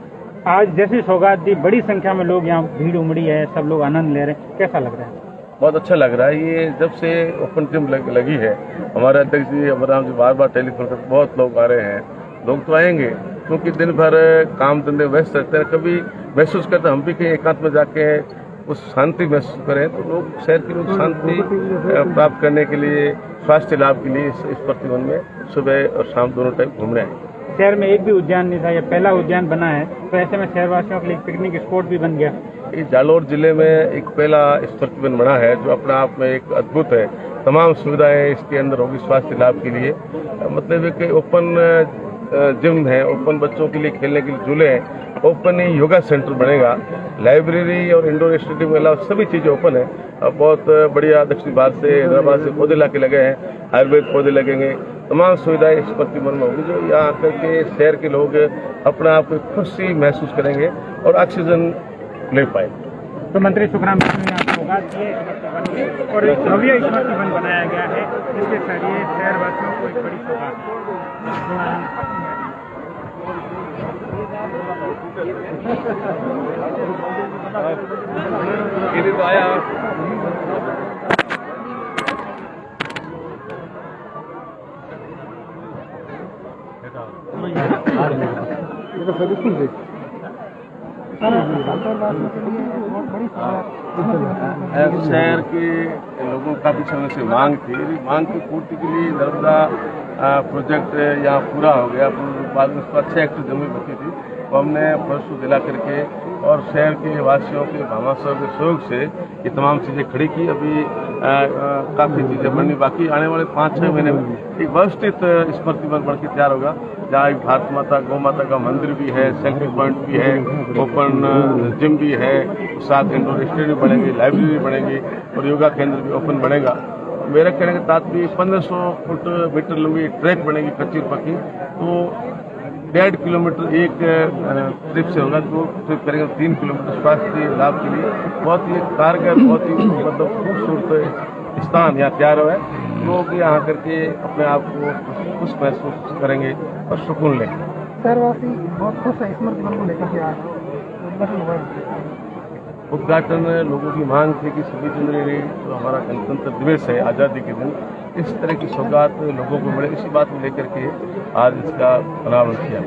आज जैसी सौगात दी, बड़ी संख्या में लोग यहाँ भीड़ उमड़ी है, सब लोग आनंद ले रहे हैं, कैसा लग रहा है? बहुत अच्छा लग रहा है। ये जब से ओपन जिम लगी है, हमारे अध्यक्ष जी अमरराम जी बार टेलीफोन कर बहुत लोग आ रहे हैं। लोग तो आएंगे क्योंकि दिन भर काम धंधे व्यस्त रहते हैं, कभी महसूस करते हम भी कहीं एकांत में जाके उस शांति महसूस करें तो लोग शहर के लोग शांति प्राप्त करने के लिए, स्वास्थ्य लाभ के लिए इस प्रतिबंध में सुबह और शाम दोनों टाइम घूमने आए। शहर में एक भी उद्यान नहीं था, ये पहला उद्यान बना है, तो ऐसे में शहरवासियों के लिए पिकनिक स्पॉट भी बन गया। ये जालौर जिले में एक पहला स्पर्तिवन बना है जो अपने आप में एक अद्भुत है। तमाम सुविधाएं इसके अंदर होगी स्वास्थ्य लाभ के लिए। मतलब है कि ओपन जिम है, ओपन बच्चों के लिए खेलने के लिए झूले हैं, ओपन ही योगा सेंटर बनेगा, लाइब्रेरी और इंडोर स्टेडियम के अलावा सभी चीज़ें ओपन है। अब बहुत बढ़िया दक्षिण भारत से, हैदराबाद से पौधे ला के लगे हैं, आयुर्वेद पौधे लगेंगे, तमाम सुविधाएं इस प्रतिबंध में होगी जो यहाँ आकर के शहर के लोग अपने आप को खुशी महसूस करेंगे और ऑक्सीजन ले पाएंगे। तो मंत्री सुखराम बिश्नोई ने आपको सौगात दिए और एक भव्य स्मृतिवन बनाया गया है, जिसके जरिए शहरवासियों को एक बड़ी सौगात शहर के लोगों को काफी समय से मांग थी, मांग की पूर्ति के लिए नर्मदा प्रोजेक्ट यहाँ पूरा हो गया। बाद में उसका 6 हेक्टेयर जमीन बची थी, तो हमने परसों दिला करके और शहर के वासियों के भामाशाह के सहयोग से ये तमाम चीज़ें खड़ी की। अभी काफ़ी चीज़ें बननी बाकी, आने वाले 5-6 महीने में एक व्यवस्थित स्मृतिवन बन के तैयार होगा जहाँ एक भारत माता गौ माता का मंदिर भी है, सेल्फी पॉइंट भी है, ओपन जिम भी है, साथ इंडोर स्टेडियम बनेंगे, लाइब्रेरी बनेगी और योगा केंद्र भी ओपन बनेगा। मेरा कहने के तात्पर्य 1500 मीटर लंबी ट्रैक बनेगी कच्ची पक्की, तो 1.5 किलोमीटर एक ट्रिप से होगा, 2 ट्रिप करेंगे 3 किलोमीटर स्वास्थ्य लाभ के लिए बहुत ही कारगर, बहुत ही मतलब खूबसूरत स्थान यहाँ तैयार हुआ है। लोग यहाँ करके अपने आप को खुश महसूस करेंगे और सुकून लेंगे। शहरवासी बहुत खुश है स्मृतिवन को लेकर के आज उद्घाटन लोगों की मांग थी कि 26 जनवरी जो हमारा गणतंत्र दिवस है, आज़ादी के दिन, इस तरह की सौगात लोगों को मिले, इसी बात को लेकर के आज इसका अनावरण किया।